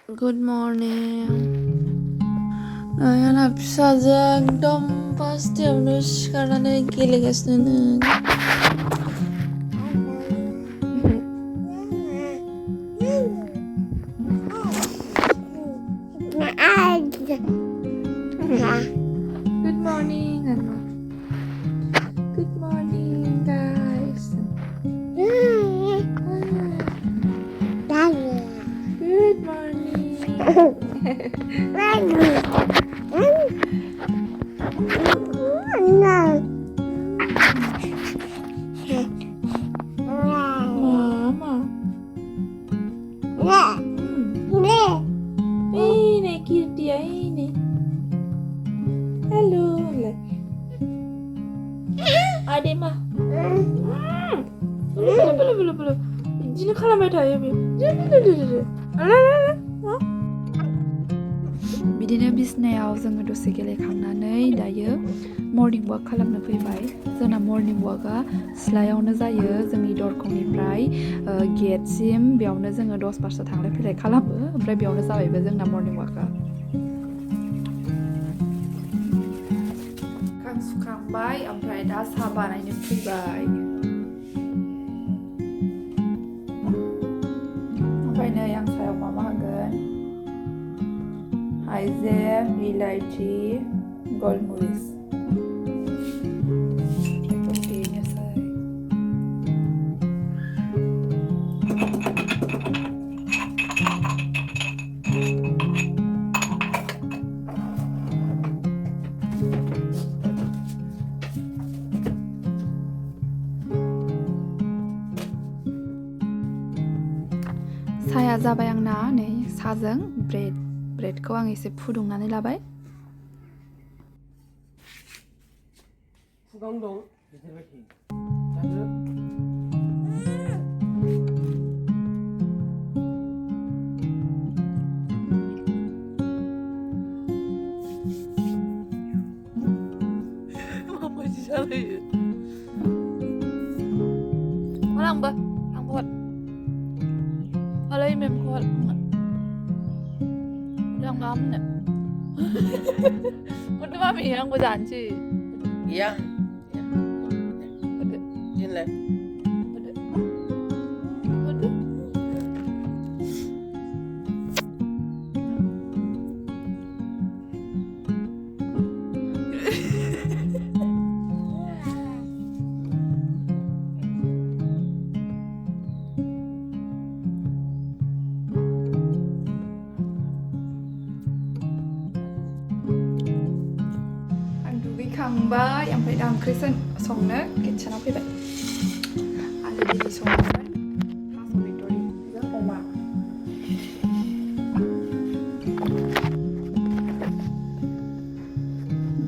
Good morning. 나연아 비사장 덤 파스트 오늘 시간에 길리겠으는 Good morning. Good morning, guys. Good morning. Mama. Ini dia ini. Halo. Ade mah. Belum. Ini kalau mai tayo bi. बिदिनो बिसनायाव जोङो दसे गेलेखांनानै दायो morning वाक खालामनो फैबाय जोंना morning वाकआ सिथ्लायावनो जायो जोंनि दरखंनिफ्राय गेटसिम बेयावनो जोङो 10 बारसो थांलाय फैलाय खालामो ओमफ्राय बेयावनो जाबायबो जोंना मर्निं वाकआ खां सुखांबाय ओमफ्राय दा साहा बानायनो फैबाय ओमफ्राय नै आं सायाव मा होगोन हाइजें इलायची गलमरिच साया जाबाय आंना नै साजों ब्रेडखौ आं एसे फुदुंनानै लाबाय Lang buat alay mem kuat yang kamu nih udah mami yang gue janji iya udah ini खांबाय ओमफ्राय दा ओंख्रि संनो किटचेनाव फैबाय आलु बिदि संगोन थास' बिथ'रिजों अमा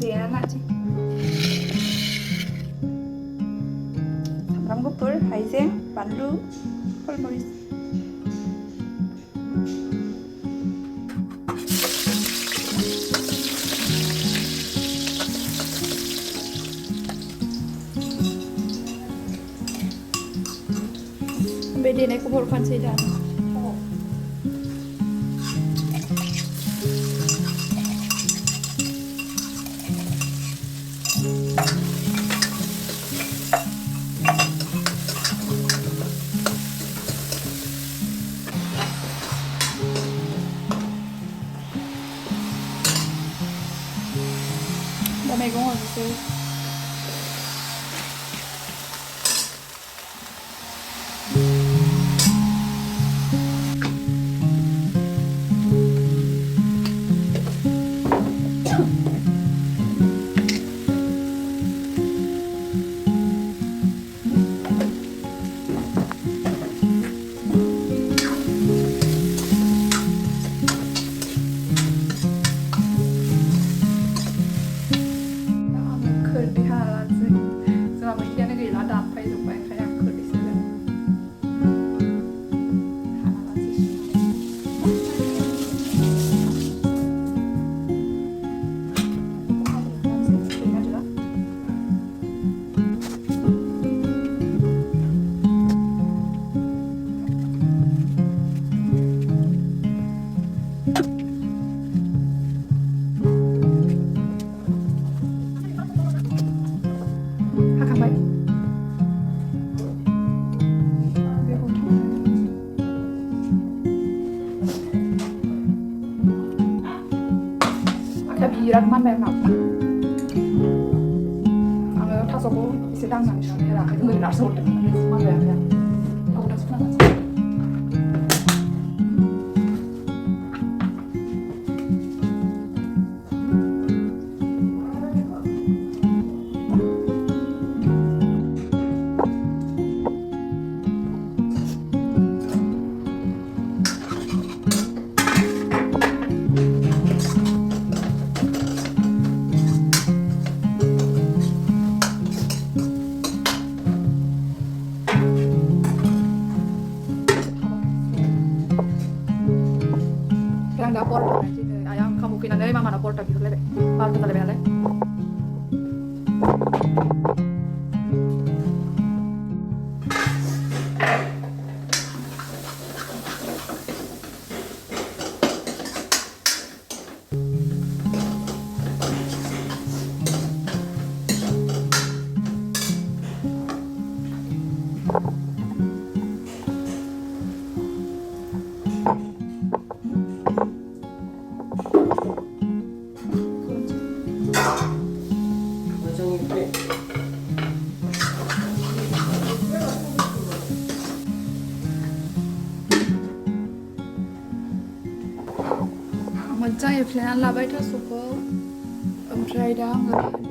देना लानोसै सामब्राम गुफुर हाइजें बानलु गलमरिच बे देनायखौ हरफानोसै दा दा मैगं हरनोसै birat manबाय आंनाव आङो थास'खौ एसे दांनानै सुनाया राखाय ओरै नारसो हरदों manबाय आखाया थावखौ दा सुनांगोन दा परता दिनै आइया ओंखाम उखैनानै मामानाव परता बिहरलायबाय बार'था जालायबाय नालाय मोजां एवफ्लेनानै लाबाय थास'खौ ओमफ्राय दा आङो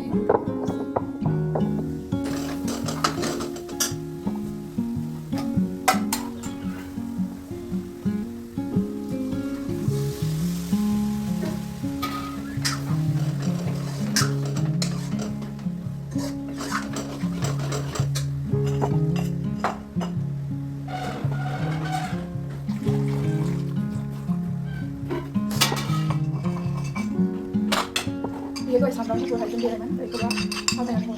이거 잠깐 해서 할 준비하면 이거가 하나야 더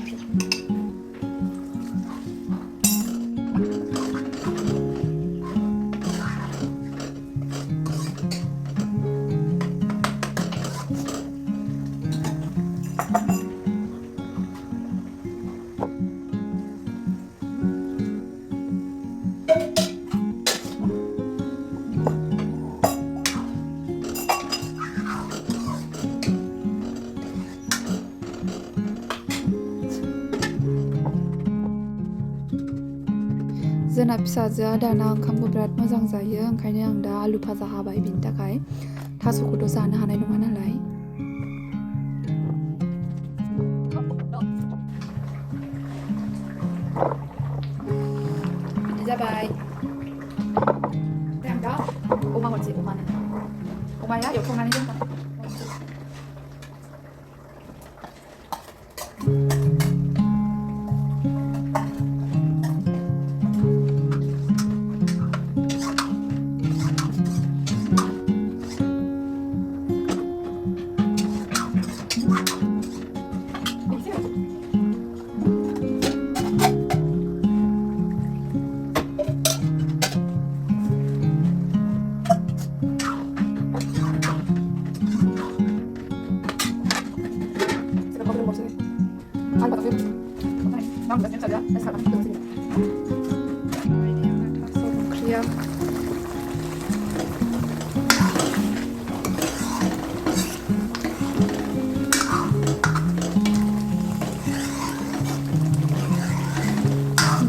जोंना फिसाजोआ दाना ओंखामखौ बिराद मोजां जायो ओंखायनो आं दा आलु भाजा हाबाय बिनि थाखाय थास'खौथ' जानो हानाय नङा नालाय बिदि जाबाय ओमफ्राय आं दा अमा हरसै अमाया एवखांनानै दोनखानाय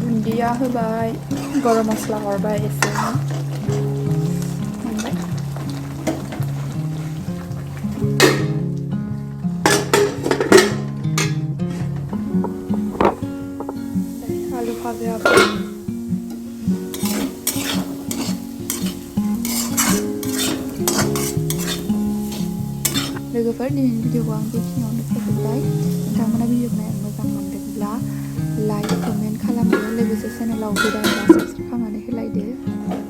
दुन्दिया होबाय गरम मस्ला हरबाय एसे मोनबाय आलु भाजायाबो लोगोफोर दिनैनि भिडिअखौ आं बेखिनियावनो फोजोबबाय नोंथांमोना भिडिअखौ नायनो मोजां मोनदोंब्ला लाइक कमेन्ट खालामदो लोगोसे चेनेलाव गोदानब्ला साबस्क्राइब खालामनानै होलायदो